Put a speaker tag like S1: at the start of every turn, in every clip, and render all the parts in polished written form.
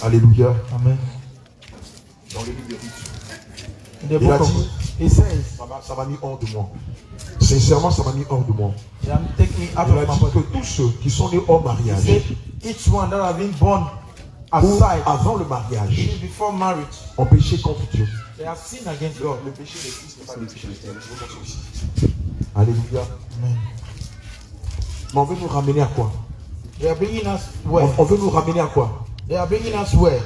S1: Alléluia.
S2: Amen.
S1: Dans le livre de Ruth, il a dit, ça m'a mis hors de moi. Sincèrement, ça m'a mis hors de moi. Il a dit que tous ceux qui sont nés hors mariage,
S2: each one that have been born
S1: ou
S2: aside
S1: avant le mariage,
S2: before marriage,
S1: ont péché contre Dieu.
S2: they have sinned against God.
S1: Le péché des fils n'est pas le péché des terres. Je vous montre ici. Alléluia.
S2: Amen.
S1: Mais on veut nous ramener à quoi?
S2: They are bringing us where?
S1: On veut nous ramener à quoi?
S2: They are bringing us where?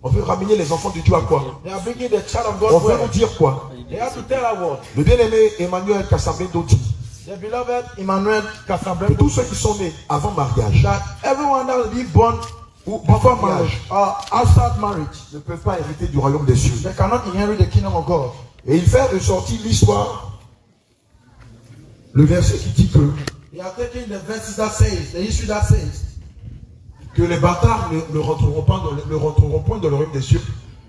S1: On veut ramener les enfants de Dieu à quoi?
S2: They are bringing the child of
S1: On
S2: God
S1: veut
S2: where?
S1: nous dire quoi?
S2: They have to tell us what?
S1: Le bien-aimé Emmanuel Kassambe dit
S2: The beloved Emmanuel
S1: que
S2: Casablanca,
S1: tous ceux qui sont nés avant mariage
S2: that everyone that will be born
S1: ou
S2: before
S1: avant
S2: marriage
S1: mariage
S2: or outside marriage,
S1: ne peuvent pas hériter du royaume des cieux.
S2: they cannot inherit the kingdom of God.
S1: Et il fait ressortir l'histoire, le verset qui dit que
S2: They are taking the verses that says, the history that says,
S1: les bâtards ne rentreront point dans le royaume des cieux.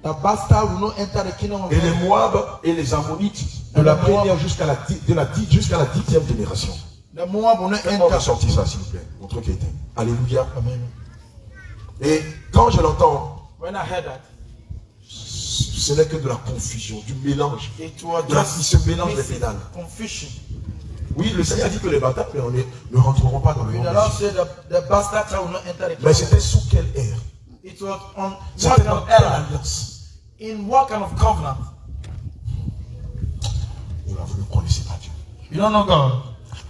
S2: the bastard will not enter the kingdom of
S1: Et les
S2: God.
S1: Moab et les Ammonites de la première jusqu'à la 10e génération.
S2: The Moab will not
S1: Faites-moi
S2: enter.
S1: ressortir ça, s'il vous plaît. Mon truc est éteint. Alléluia.
S2: Amen.
S1: Et quand je l'entends,
S2: When I heard that,
S1: ce n'est que de la confusion, du mélange.
S2: it was
S1: Ce mélange des pédales.
S2: confusion.
S1: Oui, le Seigneur dit que les bâtards ne rentreront pas dans le
S2: The
S1: royaume
S2: Lord
S1: des cieux.
S2: said the bastard child will not enter the
S1: Mais
S2: kingdom.
S1: c'était sous quelle ère?
S2: It was on what
S1: C'était
S2: kind
S1: dans
S2: of
S1: quelle
S2: era?
S1: alliance?
S2: In what kind of covenant?
S1: Vous ne connaissez pas Dieu.
S2: You don't know God.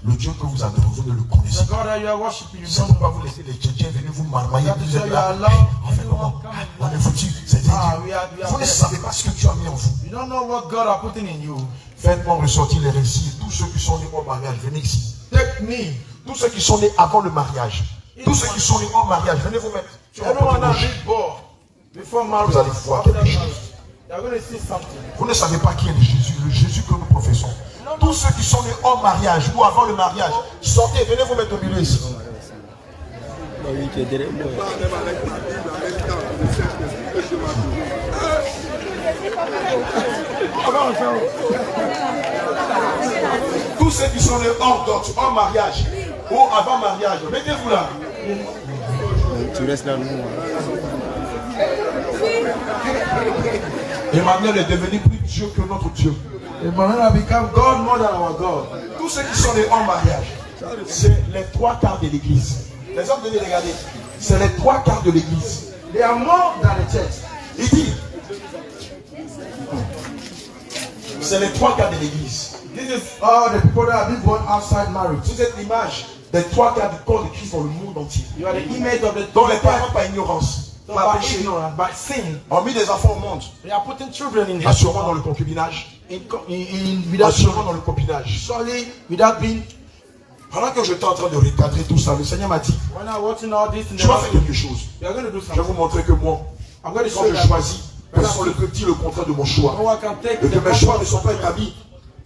S1: Le Dieu que vous adorez, vous ne le connaissez
S2: The
S1: pas.
S2: God that you are worshiping, you
S1: C'est
S2: don't know.
S1: pourquoi vous laissez les Tchétchènes venir vous marmailler.
S2: That is
S1: Vous êtes
S2: why you
S1: là.
S2: allow
S1: On fait
S2: anyone
S1: comment?
S2: come
S1: On
S2: and
S1: est foutu. C'est Dieu.
S2: we are
S1: Vous ne
S2: dead.
S1: savez pas ce que Dieu a mis en vous.
S2: You don't know what God are putting in you.
S1: Faites-moi ressortir les récits. Tous ceux qui sont nés au mariage, venez ici.
S2: Take me.
S1: Tous ceux qui sont nés avant le mariage. Tous ceux qui sont nés au mariage, venez vous mettre sur le côté
S2: Everyone that
S1: gauche.
S2: been born before marriage,
S1: Vous allez voir
S2: after
S1: quelque chose.
S2: marriage, they are going to see something.
S1: Vous ne savez pas qui est le Jésus que nous professons. Tous ceux qui sont nés au mariage ou avant le mariage, sortez, venez vous mettre au milieu ici. Tous ceux qui sont nés hors dot, hors mariage ou avant mariage, mettez-vous là.
S3: Tu restes là, nous.
S1: Emmanuel est devenu plus Dieu que notre Dieu.
S2: Emmanuel have become God more than our God.
S1: Tous ceux qui sont nés en mariage, c'est les 3/4 de l'église. Les hommes, venez regarder. C'est les 3/4 de l'église.
S2: They are more than the church.
S1: Il dit, c'est les 3/4 de l'église.
S2: This is all the people that have been born outside marriage.
S1: Vous êtes l'image des 3/4 du corps de Christ dans le monde entier.
S2: You are the image of the
S1: Dont les parents par ignorance,
S2: so
S1: par
S2: by
S1: péché,
S2: ignorance, by sin.
S1: ont mis des enfants au monde.
S2: They are putting children in
S1: Assurément dans le concubinage.
S2: without
S1: Assurément dans le concubinage.
S2: surely without being.
S1: Pendant que j'étais en train de recadrer tout ça, le Seigneur m'a dit,
S2: When I'm watching all this in the
S1: tu vas faire quelque chose.
S2: you are going to do
S1: Je vais vous
S2: something.
S1: montrer que moi,
S2: I'm going to
S1: quand
S2: show
S1: je
S2: you
S1: choisis, personne ne peut dire le contraire de mon choix.
S2: no one can take
S1: Et que
S2: the
S1: mes choix ne sont pas établis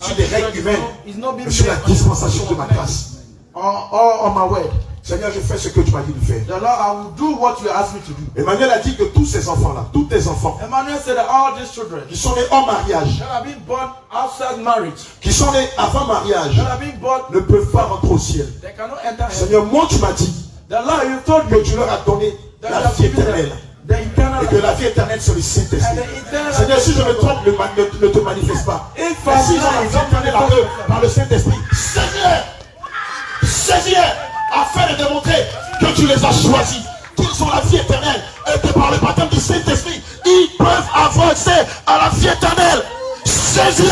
S1: sur des règles humaines,
S2: It's not being
S1: mais sur la
S2: made
S1: dispensation de ma grâce.
S2: all on my word.
S1: Seigneur, je fais ce que tu m'as dit de faire.
S2: The Lord, I will do what you asked me to do.
S1: Emmanuel a dit que tous ces enfants-là, tous tes enfants,
S2: Emmanuel said that all these children
S1: qui sont nés en mariage,
S2: that have been born outside marriage,
S1: qui sont nés avant mariage,
S2: that have been born,
S1: ne peuvent pas rentrer au ciel.
S2: they cannot enter heaven.
S1: Seigneur, moi tu m'as dit
S2: The Lord, you told
S1: que
S2: me
S1: tu leur as donné
S2: that
S1: la
S2: you have
S1: vie
S2: given
S1: éternelle.
S2: them the eternal
S1: Et que
S2: life.
S1: la vie éternelle c'est le
S2: And
S1: Saint-Esprit.
S2: the eternal
S1: Seigneur, si je me
S2: life.
S1: trompe, ne te manifeste pas.
S2: If
S1: Mais si
S2: I'm
S1: j'ai été entraîné par le Saint-Esprit, Seigneur, afin de démontrer que tu les as choisis, qu'ils ont la vie éternelle, et que par le baptême du Saint-Esprit, ils peuvent avoir accès à la vie éternelle. Saisis-les,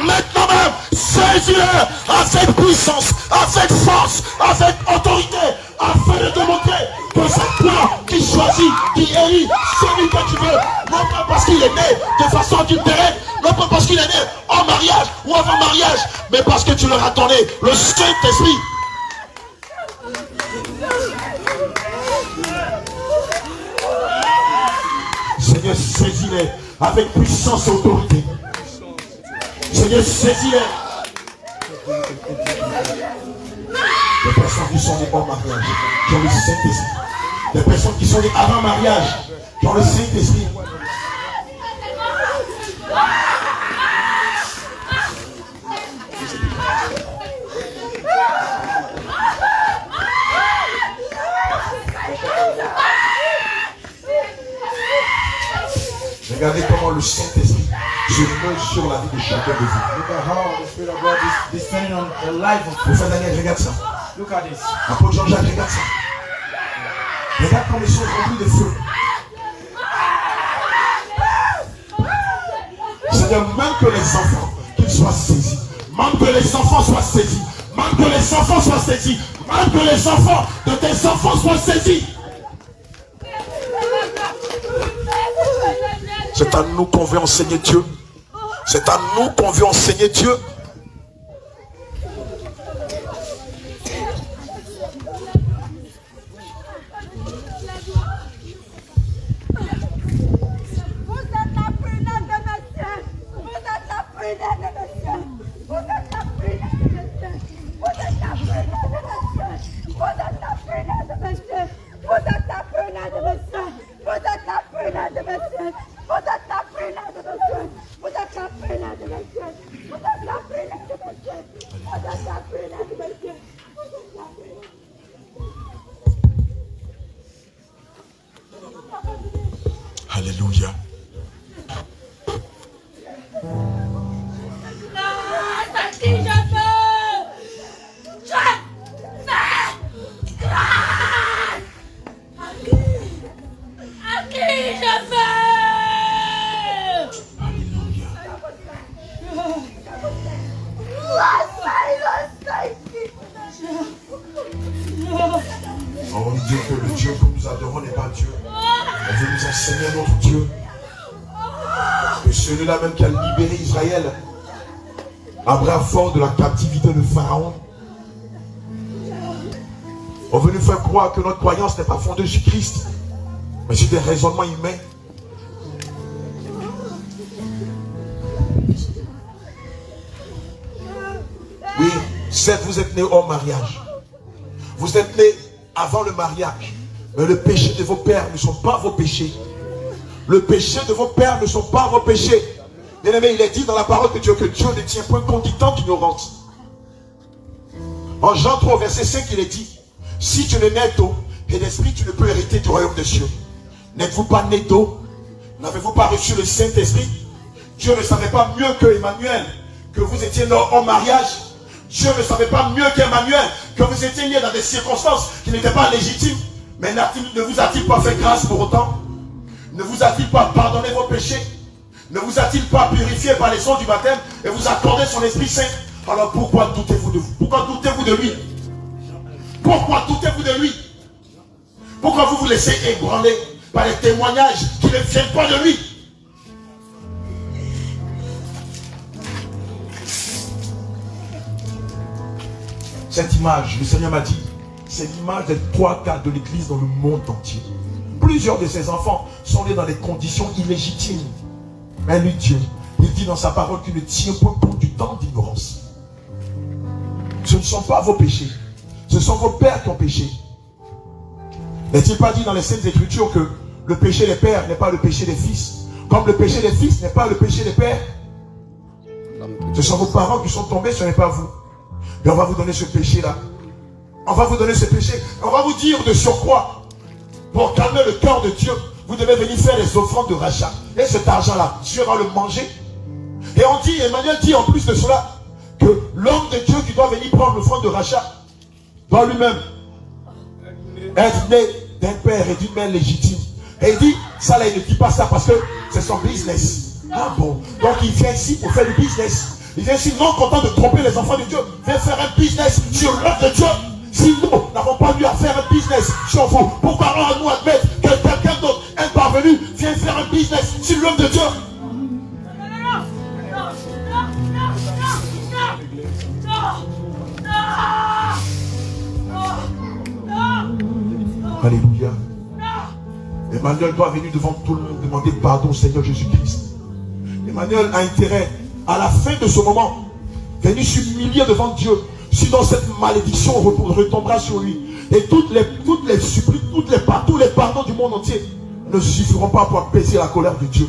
S1: maintenant même, saisis-les avec puissance, avec force, avec autorité, afin de démontrer que c'est toi qui choisis, qui élis celui que tu veux, non pas parce qu'il est né de façon adultérée, non pas parce qu'il est né en mariage ou avant mariage, mais parce que tu leur as donné le Saint-Esprit. Seigneur, saisis-les avec puissance et autorité. Seigneur, saisis-les. Des personnes qui sont nées en mariage, qui ont le Saint-Esprit. Des personnes qui sont nées avant mariage, qui ont le Saint-Esprit. Je monte sur la vie de chacun de vous.
S2: Look at how the Spirit of God is descending on the life of
S1: Vous faites Daniel, regarde ça.
S2: Look at this.
S1: Apôtre Jean-Jacques, regarde ça. Regarde comme ils sont remplis de feu. Seigneur, même que les enfants, qu'ils soient saisis. Même que les enfants soient saisis. Même que les enfants soient saisis. Même que les enfants de tes enfants soient saisis. C'est à nous qu'on veut enseigner Dieu. C'est à nous qu'on veut enseigner Dieu. Alléluia. On dit que le Dieu que nous adorons n'est pas Dieu. On veut nous enseigner notre Dieu. Que celui-là même qui a libéré Israël à bras fort de la captivité de Pharaon. On veut nous faire croire que notre croyance n'est pas fondée sur Christ, mais sur des raisonnements humains. Oui, certes, vous êtes nés hors mariage. Vous êtes nés avant le mariage. Mais le péché de vos pères ne sont pas vos péchés. Le péché de vos pères ne sont pas vos péchés. Bien aimé, il est dit dans la parole de Dieu que Dieu ne tient point compte du temps d'ignorance. En Jean 3, verset 5, il est dit: si tu ne nais d'eau et d'esprit, tu ne peux hériter du royaume des cieux. N'êtes-vous pas né d'eau? N'avez-vous pas reçu le Saint-Esprit? Dieu ne savait pas mieux que Emmanuel que vous étiez né en mariage. Dieu ne savait pas mieux qu'Emmanuel que vous étiez né dans des circonstances qui n'étaient pas légitimes. Mais ne vous a-t-il pas fait grâce pour autant? Ne vous a-t-il pas pardonné vos péchés? Ne vous a-t-il pas purifié par les eaux du baptême et vous accordé son Esprit Saint? Alors pourquoi doutez-vous de vous? Pourquoi doutez-vous de lui? Pourquoi doutez-vous de lui? Pourquoi vous vous laissez ébranler par les témoignages qui ne viennent pas de lui? Cette image, le Seigneur m'a dit, c'est l'image des 3/4 de l'église dans le monde entier. Plusieurs de ses enfants sont nés dans des conditions illégitimes. Mais lui, Dieu, il dit dans sa parole qu'il ne tient point compte du temps d'ignorance. Ce ne sont pas vos péchés. Ce sont vos pères qui ont péché. N'est-il pas dit dans les Saintes Écritures que le péché des pères n'est pas le péché des fils, comme le péché des fils n'est pas le péché des pères? Ce sont vos parents qui sont tombés, ce n'est pas vous. Et on va vous donner ce péché-là. On va vous donner ce péché. On va vous dire de surcroît, pour calmer le cœur de Dieu, vous devez venir faire les offrandes de rachat. Et cet argent-là, Dieu va le manger. Et on dit, Emmanuel dit en plus de cela, que l'homme de Dieu qui doit venir prendre l'offrande de rachat, doit lui-même être né d'un père et d'une mère légitime. Et il dit, ça là, il ne dit pas ça parce que c'est son business. Ah bon? Donc il vient ici pour faire du business. Il vient ici non content de tromper les enfants de Dieu. Viens faire un business sur l'œuvre de Dieu. Si nous n'avons pas eu à faire un business sur vous, pourquoi allons-nous admettre que quelqu'un d'autre, un parvenu, vient faire un business sur l'œuvre de Dieu? Alléluia. Emmanuel doit venir devant tout le monde demander pardon au Seigneur Jésus-Christ. Emmanuel a intérêt, à la fin de ce moment, venir s'humilier devant Dieu. Sinon cette malédiction retombera sur lui. Et toutes les suppliques, tous les pardons du monde entier ne suffiront pas pour apaiser la colère de Dieu.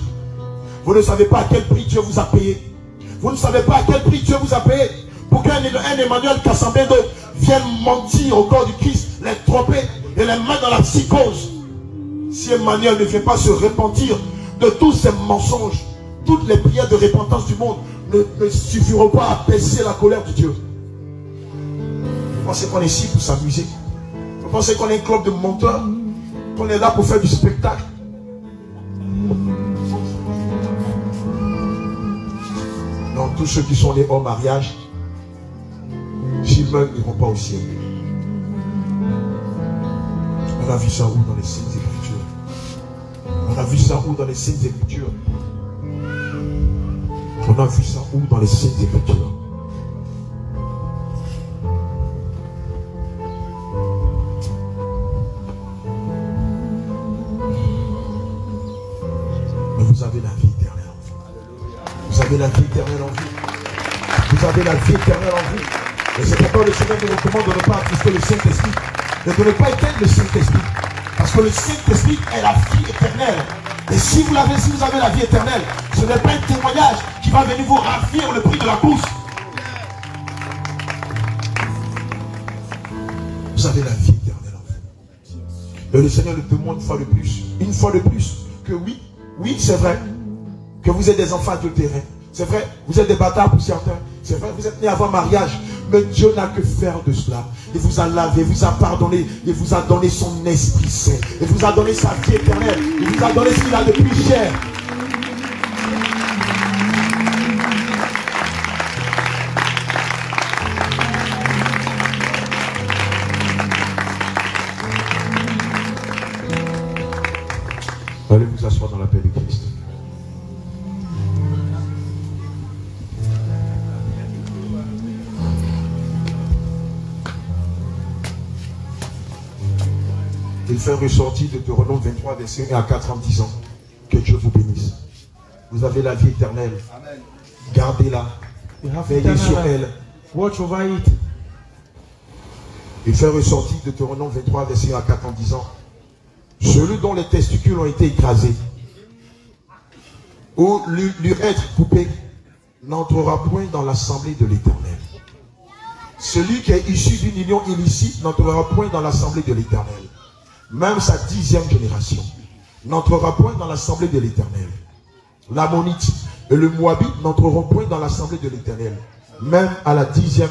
S1: Vous ne savez pas à quel prix Dieu vous a payé. Vous ne savez pas à quel prix Dieu vous a payé. Pour qu'un Emmanuel Kassambendo vienne mentir au corps du Christ, les tromper et les mettre dans la psychose. Si Emmanuel ne vient pas se repentir de tous ces mensonges, toutes les prières de repentance du monde ne suffiront pas à baisser la colère de Dieu. Vous pensez qu'on est ici pour s'amuser? Vous pensez qu'on est un club de monteurs? Qu'on est là pour faire du spectacle? Non, tous ceux qui sont nés hors mariage, s'ils meurent, ils n'iront pas au ciel. On a vu ça où dans les Saintes Écritures? On a vu ça où dans les Saintes Écritures? On a vu ça où dans les Saintes Écritures? Mais vous avez la vie éternelle en vous. Vous avez la vie éternelle en vous. Vous avez la vie éternelle en vous. Et c'est pourquoi le Seigneur nous recommande de ne pas attrister le Saint-Esprit. De ne pas éteindre le Saint-Esprit. Parce que le Saint-Esprit est la vie éternelle. Et si vous avez la vie éternelle, ce n'est pas un témoignage qui va venir vous ravir le prix de la course. Vous avez la vie éternelle en vous. Et le Seigneur le témoigne une fois de plus, que oui, c'est vrai, que vous êtes des enfants adultérins. C'est vrai, vous êtes des bâtards pour certains. C'est vrai, vous êtes nés avant mariage. Mais Dieu n'a que faire de cela. Il vous a lavé, vous a pardonné. Il vous a donné son Esprit Saint. Il vous a donné sa vie éternelle. Il vous a donné ce qu'il a de plus cher. Allez vous asseoir dans la paix de Christ. Il fait ressortir de Deutéronome 23, verset 1 à 4 en disant que Dieu vous bénisse. Vous avez la vie éternelle. Gardez-la. Veillez sur elle.
S2: Watch over it.
S1: Il fait ressortir de Deutéronome 23, verset 1 à 4 en disant: celui dont les testicules ont été écrasés ou l'urètre coupé n'entrera point dans l'assemblée de l'Éternel. Celui qui est issu d'une union illicite n'entrera point dans l'assemblée de l'Éternel. Même sa 10e génération n'entrera point dans l'assemblée de l'Éternel. L'Ammonite et le Moabite n'entreront point dans l'assemblée de l'Éternel, même à la 10e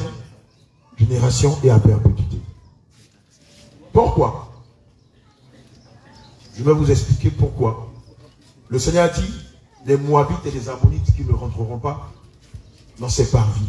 S1: génération et à perpétuité. Pourquoi? Je vais vous expliquer pourquoi. Le Seigneur a dit, les Moabites et les Ammonites qui ne rentreront pas dans ses parvis.